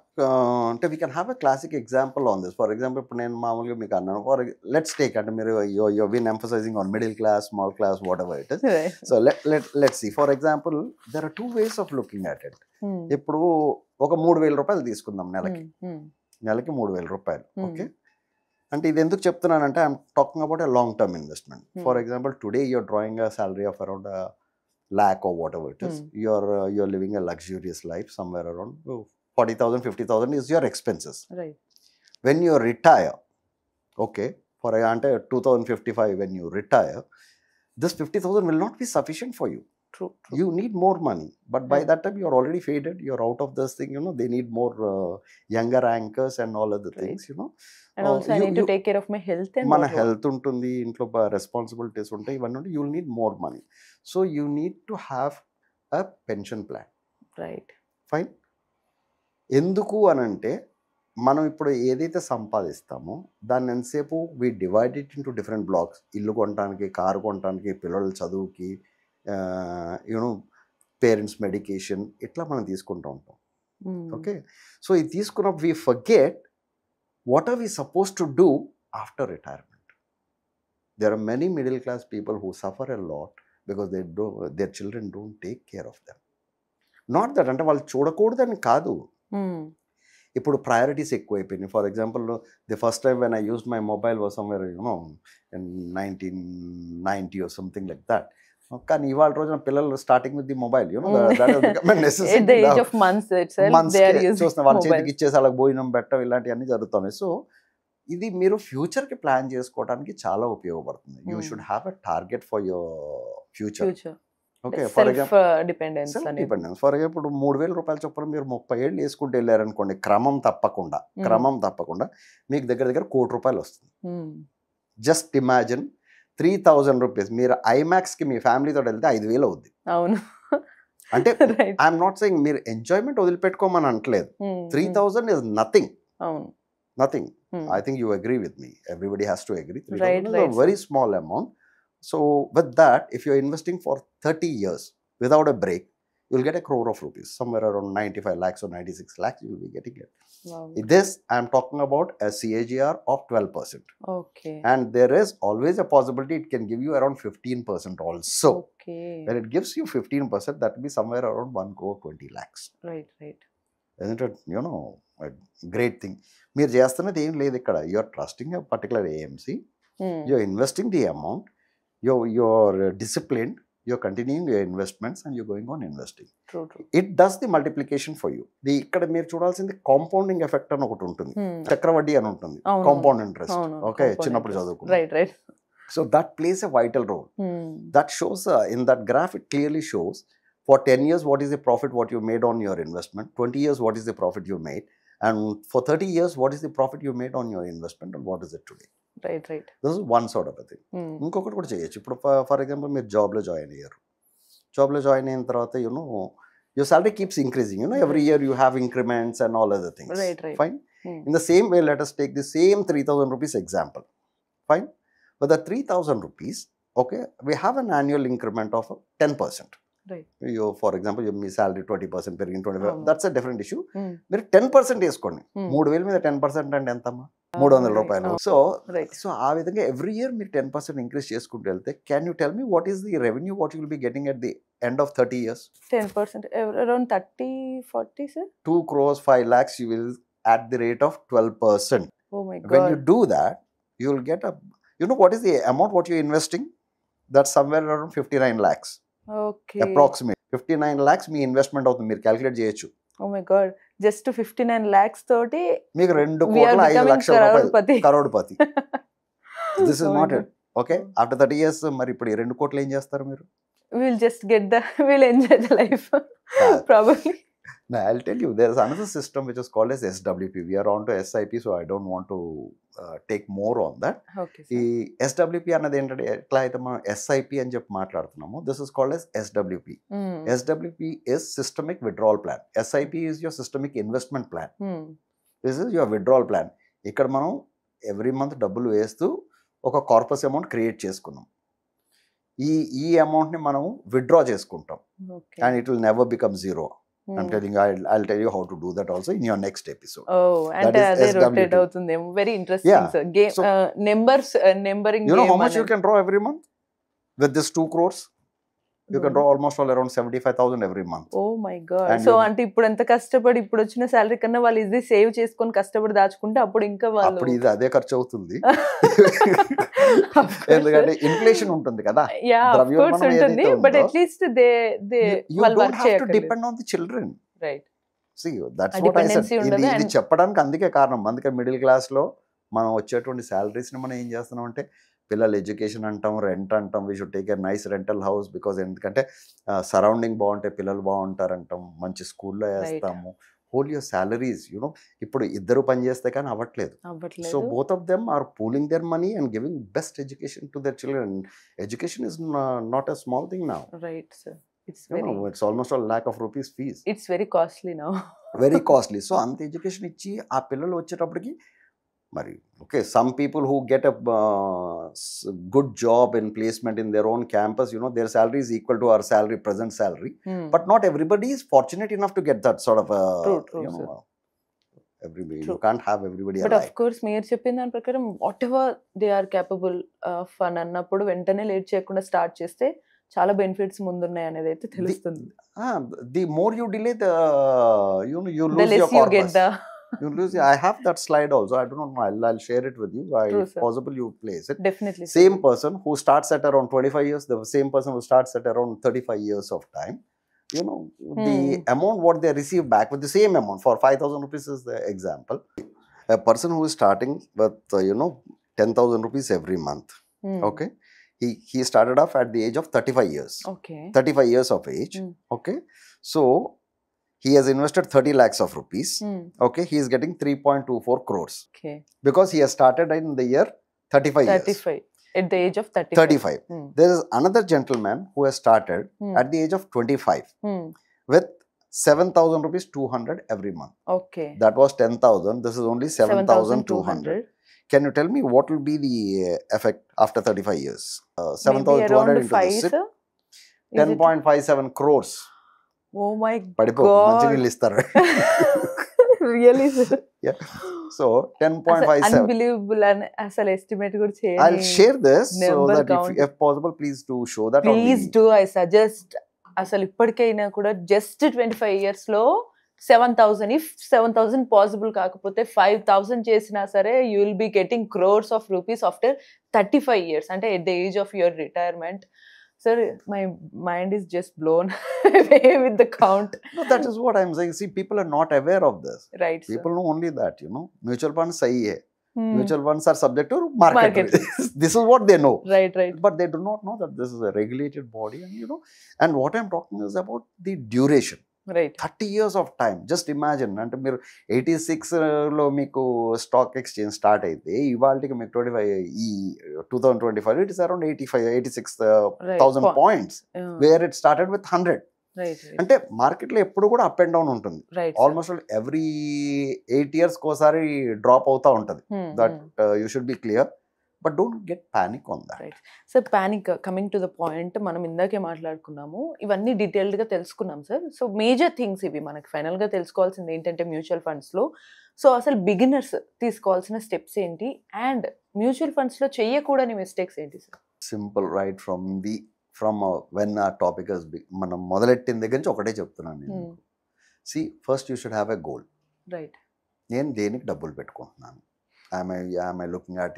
అంటే we can have a classic example on this. For example ఇప్పుడు నేను మామూలుగా మీకు అన్నాను, ఫర్ లెట్స్ టేక్ అంటే మీరు you been emphasising on middle class, small class, whatever it is. So let's see for example there are 2 ways of looking at it. ఇప్పుడు ఒక 3,000 రూపాయలు తీసుకుందాం నెలకి 3,000 రూపాయలు. ఓకే, అంటే ఇది ఎందుకు చెప్తున్నానంటే I'm talking about a long term investment. For example today you're drawing a salary of around lakh or whatever it is. You're living a luxurious life somewhere around 40,000, 50,000 is your expenses. Right. When you retire, okay, for ante 2055 when you retire, this 50,000 will not be sufficient for you. True. You need more money, but by that time you're already faded, you're out of this thing, they need more younger anchors and all other things, And also I need to take care of my health and మన హెల్త్ ఉంటుంది, ఇంట్లో రెస్పాన్సిబిలిటీస్ ఉంటాయి, ఇవన్నీ ఉంటే you'll need more money. So you need to have a pension plan. Right. Fine. ఎందుకు అనంటే మనం ఇప్పుడు ఏదైతే సంపాదిస్తామో దాన్ని ఎంతసేపు we divide it into different blocks. ఇల్లు కొనడానికి, కారు కొనడానికి, పిల్లల చదువుకి, పేరెంట్స్ మెడికేషన్, ఇట్లా మనం తీసుకుంటూ ఉంటాం. ఓకే, సో ఇది తీసుకున్న we forget what are we suppose to do after retirement. There are many middle class people who suffer a lot because their children don't take care of them. Not that అంటే వాళ్ళు చూడకూడదని కాదు, ఇప్పుడు ప్రయారిటీస్ ఎక్కువైపోయినాయి. For example the first time when I use my mobile was somewhere in 1990 or something like that. కానీ ఇవాళ రోజున పిల్లలు స్టార్టింగ్ విత్ ది మొబైల్ చూస్తున్నా, వాళ్ళ చేతికి ఇచ్చేసి వాళ్ళకి భోజనం పెట్టడం ఇలాంటివన్నీ జరుగుతున్నాయి. సో ఇది మీరు ఫ్యూచర్కి ప్లాన్ చేసుకోవడానికి చాలా ఉపయోగపడుతుంది. You should have a target for your future. Okay, for example dependence. For example 3,000 రూపాయల చొప్పున మీరు 30 ఏళ్ళు వేసుకుంటూ వెళ్ళారనుకోండి, క్రమం తప్పకుండా మీకు దగ్గర 1 కోటి రూపాయలు వస్తుంది. జస్ట్ ఇమాజిన్ 3,000 రూపీస్ మీరు ఐమాక్స్కి మీ ఫ్యామిలీతో వెళ్తే 5,000 అవుద్ది. అవును, అంటే ఐఎమ్ నాట్ సెయింగ్ మీరు ఎంజాయ్మెంట్ వదిలిపెట్టుకోమని అంటలేదు. 3,000 is nothing. Nothing. I think you agree with me. Everybody has to agree. 3,000 is a very small amount. So with that, if you're investing for 30 years without a break, you'll get 1 crore of rupees. Somewhere around 95 lakhs or 96 lakhs you'll be getting it. Wow. This I'm talking about a CAGR of 12%. Okay. And there is always a possibility it can give you around 15% also. Okay. When it gives you 15%, that will be somewhere around 1 crore 20 lakhs. Right. Isn't it, a great thing? మీరు చేస్తున్నది ఏం లేదు ఇక్కడ. You're trusting a particular AMC. You're investing the amount. You're disciplined, you're continuing your investments and you're going on investing. True. It does the multiplication for you. ఇక్కడ మీరు చూడాల్సింది కాంపౌండింగ్ ఎఫెక్ట్ అని ఒకటి ఉంటుంది, చక్రవడ్డీ అని ఉంటుంది, కాంపౌండ్ ఇంట్రెస్ట్. ఓకే, చిన్నప్పుడు చదువుకున్నాం. Right. So that plays a vital role. That shows in that graph it clearly shows for 10 years what is the profit what you made on your investment, 20 years what is the profit you made, and for 30 years what is the profit you made on your investment and what is it today. Right. This is one sort of a thing. ఇంకొకటి కూడా చేయొచ్చు. ఇప్పుడు ఫర్ ఎగ్జాంపుల్ మీరు జాబ్లో జాయిన్ అయ్యారు. జాబ్లో జాయిన్ అయిన తర్వాత your salary keeps increasing. Every year you have increments and all other things. Right. Fine. In the same way, let us take the same 3,000 rupees example. Fine. But the 3,000 rupees, okay, we have an annual increment of 10%. Right. For example, me salary 20% పెరిగిన 25%. That's a different issue. మీరు 10% వేసుకోండి. 3,000 మీద 10% అంటే ఎంతమ్మా? 300 రూపాయలు. సో ఆ విధంగా ఎవ్రీ ఇయర్ మీరు 10% ఇంక్రీజ్ చేసుకుంటూ వెళ్తే, can you tell me what is the revenue what you will be getting at the end of 30 years? 10% around 30-40, sir. 2 crores 5 lakhs you will at the rate of 12%. Oh my God. When you do that, you will get what is the amount what you're investing? That's somewhere around 59 lakhs. Okay. Approximate 59 lakhs me investment అవుతుంది. మీరు క్యాలిక్యులేట్ చేయొచ్చు. Oh my God. Just 59 lakhs తోటి మీకు 2,05,00,000 రూపాయలు crorepati. This is not it. Okay. After 30 years మరి ఇప్పుడు 2 కోట్లు ఏం చేస్తారు మీరు? We'll enjoy the life. Probably. Now, I'll tell you, there's another system which is called as SWP. We are on to SIP, so I don't want to take more on that. Okay ఈ సార్. ఎస్డబ్ల్యూపీ అన్నది ఏంటంటే ఎట్లా అయితే మనం ఎస్ఐపి అని చెప్పి మాట్లాడుతున్నామో this is called as SWP. SWP is systemic withdrawal plan. SIP is your systemic investment plan. This is your withdrawal plan. ఇక్కడ మనం ఎవ్రీ మంత్ డబ్బులు వేస్తూ ఒక కార్పస్ అమౌంట్ క్రియేట్ చేసుకున్నాం. ఈ అమౌంట్ని మనం విత్డ్రా చేసుకుంటాం and it will never become zero. I'm telling you, I'll tell you how to do that also in your next episode. అంటే అదే రొటేట్ అవుతుందేమో. Very interesting sir. Game numbers numbering. You know how much you can draw every month with this 2 crores? You can draw almost all around 75,000 every month. Oh my god. So అంటే ఇప్పుడు ఎంత కష్టపడి ఇప్పుడు వచ్చిన సాలరీ కన్నా వాళ్ళు ఇది సేవ్ చేసుకొని కష్టపడి దాచుకుంటే అప్పుడు ఇంకా వాళ్ళు అప్పుడు ఇది అదే ఖర్చు అవుతుంది. ఎందుకంటే ఇన్ఫ్లేషన్ ఉంటుంది కదా. బట్ అట్లీస్ట్ దే వాళ్ళు వర్క్ చేయకండి. Depend on the children. Right. See, that's what I said. ఇది చెప్పడానికి అందుకే కారణం. అందుకే మిడిల్ క్లాస్ లో మనం వచ్చేటువంటి సాలరీస్ ని మనం ఏం చేస్తున్నాం అంటే పిల్లలు ఎడ్యుకేషన్ అంటాం, రెంట్ అంటాం, we should take a nice rental house because ఎందుకంటే సరౌండింగ్ బాగుంటే పిల్లలు బాగుంటారు అంటాం, మంచి స్కూల్లో వేస్తాము. హోల్ యువర్ సాలరీస్ యూనో ఇప్పుడు ఇద్దరు పని చేస్తే కానీ అవ్వట్లేదు. So both of them are pooling their money and giving best education to their children. Education is not a small thing now. Right sir. It's almost a lakh of rupees fees. It's very costly now. Very costly. So అంత ఎడ్యుకేషన్ ఇచ్చి ఆ పిల్లలు వచ్చేటప్పటికి మరి okay some people who get a good job in placement in their own campus, you know their salary is equal to our salary, present salary. But not everybody is fortunate enough to get that sort of you know everybody. You can't have everybody alive. But of course మీరు చెప్పిన దాని ప్రకారం whatever they are capable of అని అన్నప్పుడు వెంటనే లేట్ చేయకుండా స్టార్ట్ చేస్తే చాలా బెనిఫిట్స్ ముందున్నాయి అనేది అయితే తెలుస్తుంది. The more you delay, the you know you lose your corpus. You lose. I have that slide also. I don't know. I'll share it with you. If possible, you place it. Definitely. Same person who starts at around 25 years, the same person who starts at around 35 years of time. You know, the amount what they receive back with the same amount for 5,000 rupees is the example. A person who is starting with 10,000 rupees every month. Okay. He started off at the age of 35 years. Okay. 35 years of age. Okay. So he has invested 30 lakhs of rupees. Okay. He is getting 3.24 crores. Okay. Because he has started in the year 35 years. 35. At the age of 35. 35. There is another gentleman who has started at the age of 25 with 7,000 rupees 200 every month. Okay. That was 10,000. This is only 7,200. Can you tell me what will be the effect after 35 years? 7,200 into 6. 10.57 crores. Oh my God. Really, sir? Yeah. So 10.57. Unbelievable and asal estimate kuda cheyani. I'll share this so that if possible, please do show that. Please do. I suggest asal ippardikaina kuda just 25 years lo 7,000. If 7,000 possible కాకపోతే 5,000 చేసినా సరే you will be getting crores of rupees after 35 years. అంటే at the age of your retirement. Sir, my mind is just blown away with the count. No, that is what I'm saying. See, people are not aware of this. Right. People know only that, you know. Mutual funds sahi hai. Mutual funds are subject to market. This is what they know. Right. But they do not know that this is a regulated body, and you know. And what I'm talking is about the duration. Right. 30 years of time. Just imagine. అంటే మీరు 86లో మీకు స్టాక్ ఎక్స్చేంజ్ స్టార్ట్ అయితే ఇవాళకి మీకు 25 ఈ 2025 it is around 86,000 points where it started with 100. అంటే మార్కెట్లో ఎప్పుడు కూడా అప్ అండ్ డౌన్ ఉంటుంది. ఆల్మోస్ట్ ఎవ్రీ 8 years కోసారి డ్రాప్ అవుతా ఉంటుంది. That you should be clear. But don't get panic on that. Sir panic coming to the point మనం ఇందాకే మాట్లాడుకున్నాము, ఇవన్నీ డీటెయిల్డ్గా తెలుసుకున్నాం సార్. సో మేజర్ థింగ్స్ ఇవి మనకి ఫైనల్గా తెలుసుకోవాల్సింది ఏంటంటే మ్యూచువల్ ఫండ్స్లో సో అసలు బిగినర్స్ తీసుకోవాల్సిన స్టెప్స్ ఏంటి అండ్ మ్యూచువల్ ఫండ్స్లో చేయకూడని మిస్టేక్స్ ఏంటి sir? Simple right from when ఆ టాపిక్ మనం మొదలెట్టిన దగ్గర నుంచి ఒకటే చెప్తున్నాను నేను. See first you should have a goal. Right. నేను దేనికి డబ్బులు పెట్టుకుంటున్నాను? am I looking at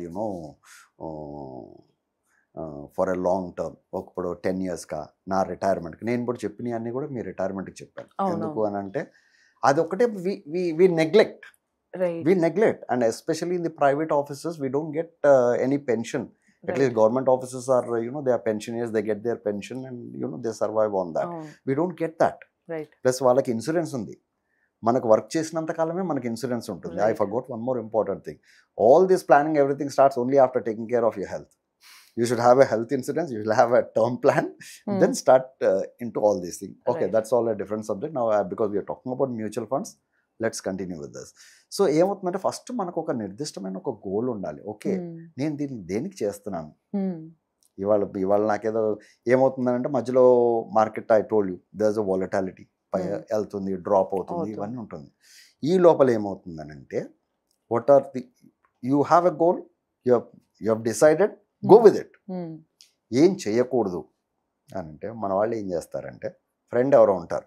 for a long term ఇప్పుడు 10 years కా నా రిటైర్మెంట్కి? నేను ఇప్పుడు చెప్పినవి అన్నీ కూడా మీ రిటైర్మెంట్కి చెప్పాను. ఎందుకు అని అంటే అది ఒకటే we neglect and especially in the private offices we don't get any pension. At least government offices are, they are pensioners, they get their pension and, they survive on that. We don't get that. Right. Plus వాళ్ళకి ఇన్సూరెన్స్ ఉంది. మనకు వర్క్ చేసినంత కాలమే మనకి ఇన్సూరెన్స్ ఉంటుంది. I Right. Forgot one more important thing. All this planning everything starts only after taking care of your health. You should have a health insurance, you should have a term plan, then start into all these things. Okay, Right. that's all a different subject. Now, because we are talking about mutual funds, let's continue with this. So ఏమవుతుందంటే ఫస్ట్ మనకు ఒక నిర్దిష్టమైన ఒక గోల్ ఉండాలి. ఓకే, నేను దీన్ని దేనికి చేస్తున్నాను? ఇవాళ నాకేదో ఏమవుతుందంటే మధ్యలో market, I told you there's a volatility, వెళ్తుంది, డ్రాప్ అవుతుంది, ఇవన్నీ ఉంటుంది. ఈ లోపల ఏమవుతుందనంటే what are the, you have a goal, you have decided, go with it. ఏం చేయకూడదు అని అంటే మన వాళ్ళు ఏం చేస్తారంటే, ఫ్రెండ్ ఎవరో ఉంటారు,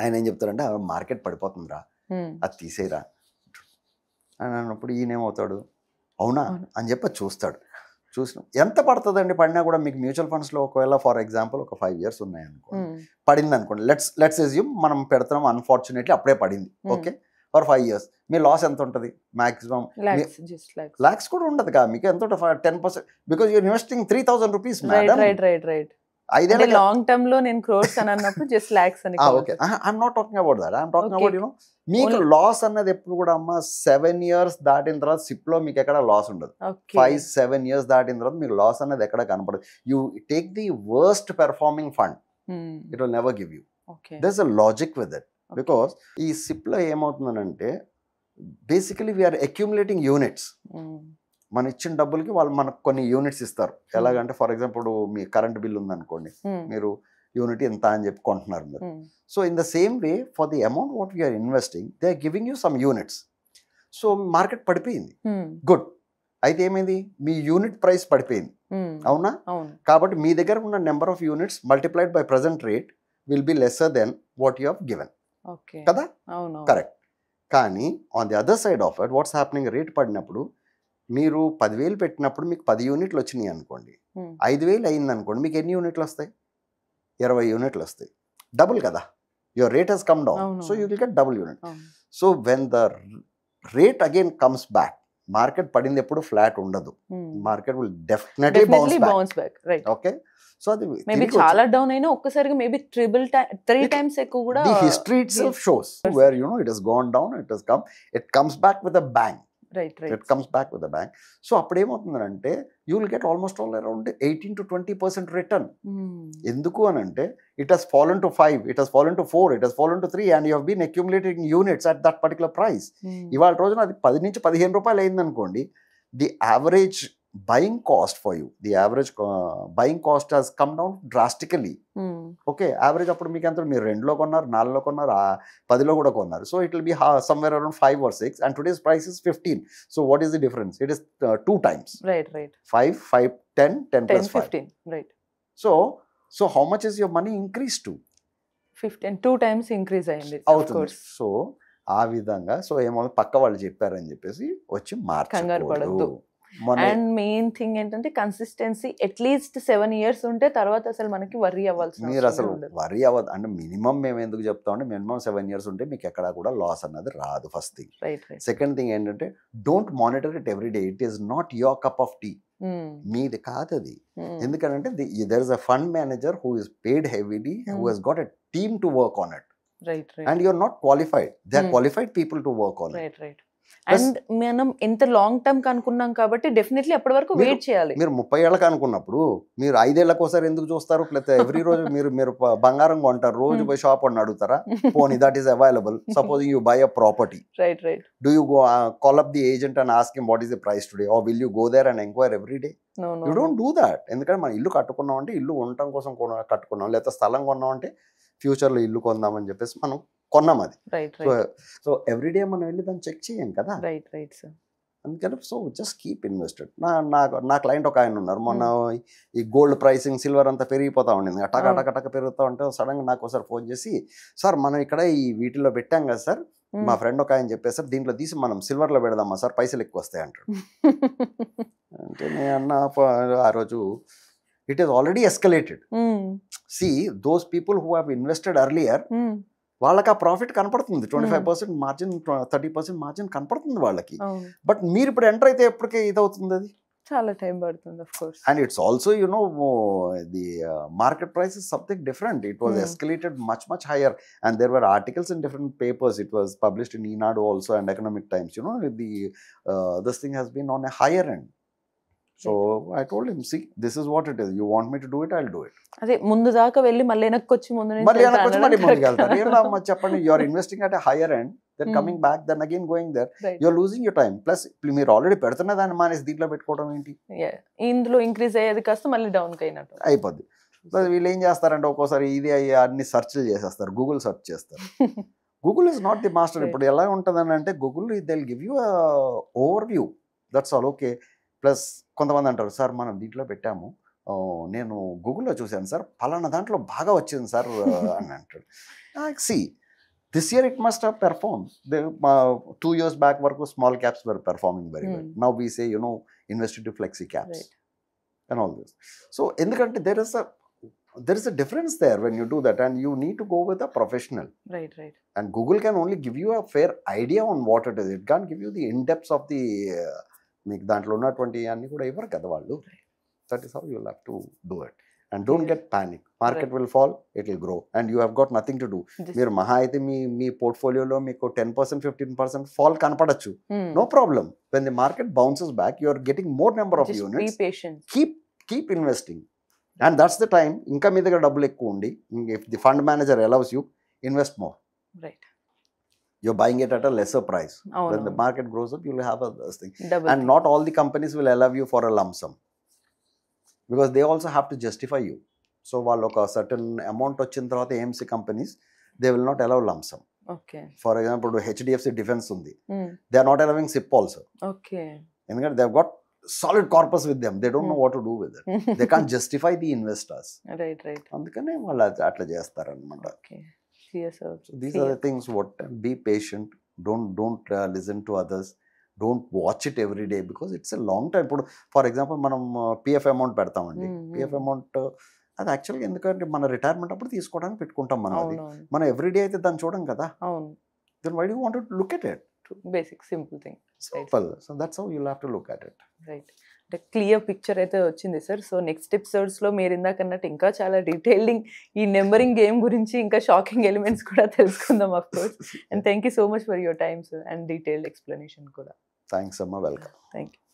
ఆయన ఏం చెప్తారంటే మార్కెట్ పడిపోతుందిరా, అది తీసేయరా అని అన్నప్పుడు ఈయన ఏమవుతాడు, అవునా అని చెప్పి చూస్తాడు. చూసిన ఎంత పడుతుందండి పడినా కూడా, మీకు మ్యూచువల్ ఫండ్స్లో ఒకవేళ ఫర్ ఎగ్జాంపుల్ ఒక 5 years ఉన్నాయనుకోండి, పడింది అనుకోండి, లెట్స్ అస్యూమ్ మనం పెడుతున్నాం, అన్ఫార్చునేట్లీ అప్పుడే పడింది. ఓకే, ఫర్ 5 years మీ లాస్ ఎంత ఉంటుంది? మాక్సిమం లాక్స్ కూడా ఉండదు కదా, మీకు ఎంత ఉంటుంది? 10%, because your investing 3,000 rupees. Long term లో నేను క్రోర్స్ అని అన్నప్పుడు జస్ట్ లాక్స్ అని. Okay, I'm not talking about that, I'm talking about you know మీకు లాస్ అన్నది ఎప్పుడు కూడా అమ్మ 7 years దాటిన తర్వాత సిప్ లో మీకు ఎక్కడ లాస్ ఉండదు. 5-7 years దాటిన తర్వాత మీకు లాస్ అన్నది ఎక్కడ కనపడదు. You take the worst performing fund, it will never give you. There is a logic with it. Because ఈ సిప్ లో ఏమవుతుందనంటే బేసికలీ వీఆర్ అక్యూములేటింగ్ యూనిట్స్. మన ఇచ్చిన డబ్బులకి వాళ్ళు మనకు కొన్ని యూనిట్స్ ఇస్తారు. ఎలాగంటే ఫర్ ఎగ్జాంపుల్ మీ కరెంట్ బిల్ ఉందనుకోండి, మీరు యూనిట్ ఎంత అని చెప్పి కొంటున్నారు మీరు. So in the same way for the amount what we are investing they are giving you some units. So market పడిపోయింది, గుడ్. అయితే ఏమైంది, మీ యూనిట్ ప్రైస్ పడిపోయింది, అవునా? కాబట్టి మీ దగ్గర ఉన్న number of units multiplied by present rate will be lesser than what you have given, కదా? కరెక్ట్. కానీ on the other side of it what's happening, rate పడినప్పుడు మీరు 10,000 పెట్టినప్పుడు మీకు 10 యూనిట్లు వచ్చినాయి అనుకోండి, 5,000 అయింది అనుకోండి, మీకు ఎన్ని యూనిట్లు వస్తాయి? 20 యూనిట్లు వస్తాయి. డబుల్ కదా, your rate has come down, so you will get double unit. So when the rate again comes back, market పడింది ఎప్పుడు ఫ్లాట్ ఉండదు, market will definitely bounce back. Okay, so అది మేబీ చాలా డౌన్ అయినా ఒక్కసారిగా మేబీ 3 times ఎక్కువ కూడా. The history itself shows where you know it has gone down, it comes back with a bang. It comes back with a bang. So అప్పుడు ఏమవుతుందంటే you will get almost all around 18 to 20% return. ఎందుకు అని అంటే it has fallen to 5, it has fallen to 4, it has fallen to 3 and you have been accumulating units at that particular price. ఇవాళ రోజున అది 10 నుంచి 15 రూపాయలు అయింది అనుకోండి, the average buying cost for you, the average buying cost has come down drastically. Okay, average అప్పుడు మీకు ఎంత, మీరు 2లో కొన్నారు, 4లో కొన్నారు, 10లో కూడా కొన్నారు. So it will be somewhere around 5 or 6 and today's price is 15. So what is the difference? It is 2 times. Right. 5, 10 plus 5. 15. Right. So how much is your money increased to? 15, 2 times increase అయ్యింది. Of course. సో ఆ విధంగా సో ఏమో పక్క వాళ్ళు చెప్పారని చెప్పేసి వచ్చి మార్చకూడదు. అండ్ మెయిన్ థింగ్ ఏంటంటే కన్సిస్టెన్సీ అట్లీస్ట్ 7 years ఉంటే తర్వాత అసలు మనకి వర్రీ అవ్వాల్సిన మీరు అసలు వర్రీ అవ్వదు. అంటే మినిమం మేము ఎందుకు చెప్తామంటే మినిమం 7 years ఉంటే మీకు ఎక్కడా కూడా లాస్ అన్నది రాదు. First thing. సెకండ్ థింగ్ ఏంటంటే don't monitor it every day. It is not your cup of tea. మీది కాదు అది. ఎందుకంటే there is a fund manager who is paid heavily, who has got a team to work on it. And you are not qualified. They are qualified people to work on it. And మనం ఎంత లాంగ్ టర్మ్ అనుకున్నాం కాబట్టి డెఫినెట్లీ అప్పటి వరకు వెయిట్ చేయాలి. మీరు 30 ఏళ్ళకి అనుకున్నప్పుడు మీరు 5 ఏళ్ళకి ఒకసారి ఎందుకు చూస్తారు? లేకపోతే ఎవ్రీ రోజు మీరు బంగారం కొంటారు, రోజు పోయి షాప్ అని అడుగుతారా? పోనీ that is available. Supposing you buy a property, right. Do you go call up the agent and ask him what is the price today, or will you go there and enquire every day? You don't do that. ఎందుకంటే మనం ఇల్లు కట్టుకున్నాం అంటే ఇల్లు ఉండటం కోసం కట్టుకున్నాం, లేకపోతే స్థలం కొన్నాం అంటే ఫ్యూచర్లో ఇల్లు కొందామని చెప్పేసి మనం కొన్నాం అది. సో ఎవ్రీడే మనం వెళ్ళి దాన్ని చెక్ చేయం కదా. అందుకని సో జస్ట్ కీప్ ఇన్వెస్టెడ్. నా క్లయింట్ ఒక ఆయన ఉన్నారు, మొన్న ఈ గోల్డ్ ప్రైసింగ్ సిల్వర్ అంతా పెరిగిపోతా ఉండింది, అటక పెరుగుతూ ఉంటే సడన్గా నాకు ఒకసారి ఫోన్ చేసి, సార్ మనం ఇక్కడ ఈ వీటిలో పెట్టాం కదా సార్, మా ఫ్రెండ్ ఒక ఆయన చెప్పేసి సార్ దీంట్లో తీసి మనం సిల్వర్లో పెడదామా సార్, పైసలు ఎక్కువ వస్తాయి అంటాడు. అంటే నేను అన్న ఆ రోజు it is already escalated. See, those people who have invested earlier, వాళ్ళకి ఆ ప్రాఫిట్ కనపడుతుంది. 25% మార్జిన్, 30% మార్జిన్ కనపడుతుంది వాళ్ళకి. బట్ మీరు ఇప్పుడు ఎంటర్ అయితే ఎప్పటికే ఇదవుతుంది అది. చాలా టైం పడుతుంది of course. And it's also, the market price is something different. It was escalated much, much higher. And there were articles in different papers. It was published in Enado also and Economic Times. This thing has been on a higher end. So I told him, see, this is what it is. You want me to do it, I'll do it. అదే ముందు దాకా వెళ్ళి మళ్ళీ వెనక్కి వచ్చి ముందు నుంచి మళ్ళీ వెళ్తా వెనక్కి వచ్చి అనడం మళ్ళీ ముందుకు correct. వెళ్తారు. ఏంటమ్మా చెప్పండి, you are investing at a higher end, then coming back, then again going there. Right. You are losing your time. Plus, మీరు ఆల్రెడీ పెడుతున్న దాన్ని మానేసి దీంట్లో పెట్టుకోవడం ఏంటి Yeah. ఇందులో ఇంక్రీజ్ అయ్యేది కాస్త మళ్ళీ డౌన్ అయినట్టు. అయిపోద్ది. సో వీళ్ళు ఏం చేస్తారంటే ఒక్కోసారి ఇది అన్ని సెర్చ్లు చేసేస్తారు, గూగుల్ సెర్చ్ చేస్తారు. Google is not the master. Right. ఇప్పుడు ఎలా ఉంటుందని అంటే Google they will give you over view, that's all. Okay. Plus కొంతమంది అంటారు, సార్ మనం దీంట్లో పెట్టాము, నేను గూగుల్లో చూశాను సార్, పలానా దాంట్లో బాగా వచ్చింది సార్ అని అంటాడు. See this year it must have perform. 2 years back వరకు small caps were performing very well. Now we say invested flexi caps and all this. So ఎందుకంటే there is a difference there when you do that, and you need to go with a professional. Right. And Google can only give you a fair idea on what it is. It can't give you the in-depth of the మీకు దాంట్లో ఉన్నటువంటి అన్ని కూడా ఇవ్వరు కదా వాళ్ళు. That is how you'll have to do it. And don't get panic. Market will fall, it will grow, and you have got nothing to do. మీరు మహా అయితే మీ పోర్ట్ఫోలియోలో మీకు 10% 15% fall కనపడచ్చు. No problem. When the market bounces back, you are getting more number of Just units. be patient. Keep investing. And that's the time, ఇంకా మీ దగ్గర డబ్బులు ఎక్కువ ఉండి, if the fund manager allows you, invest more. Right. You're buying it at a lesser price. Oh, When no. the market grows up, you'll have a thing. Double And not all the companies will allow you for a lump sum, because they also have to justify you. So వాళ్ళు ఒక సర్టన్ అమౌంట్ వచ్చిన తర్వాత AMC companies, they will not allow lump sum. Okay. For example, HDFC Defense ఉంది, they are not allowing SIP also. Okay. ఎందుకంటే they have got solid corpus with them. They don't know what to do with it. They can't justify the investors. Right. అందుకనే వాళ్ళు అట్లా చేస్తారనమాట. Okay. Yes, sir. So these are the things. Be patient. Don't listen to others. Don't watch it every day, because it's a long time. ఇప్పుడు ఫర్ ఎగ్జాంపుల్ మనం PF అమౌంట్ పెడతామండి. PF అమౌంట్ అది యాక్చువల్గా ఎందుకంటే మన రిటైర్మెంట్ అప్పుడు తీసుకోవడానికి పెట్టుకుంటాం మనం. అది మనం ఎవ్రీడే అయితే దాన్ని చూడం కదా. అవును. Then why do you want to look at it? Basic simple thing. Simple. So that's how you'll have to look at it. Right. అంటే క్లియర్ పిక్చర్ అయితే వచ్చింది సార్. సో నెక్స్ట్ ఎపిసోడ్స్లో మీరు ఇందాక అన్నట్టు ఇంకా చాలా డీటెయిలింగ్ ఈ నెంబరింగ్ గేమ్ గురించి ఇంకా షాకింగ్ ఎలిమెంట్స్ కూడా తెలుసుకుందాం of course. And thank you so much for your time sir and detailed explanation కూడా. Thanks, Amma. Welcome. Thank you.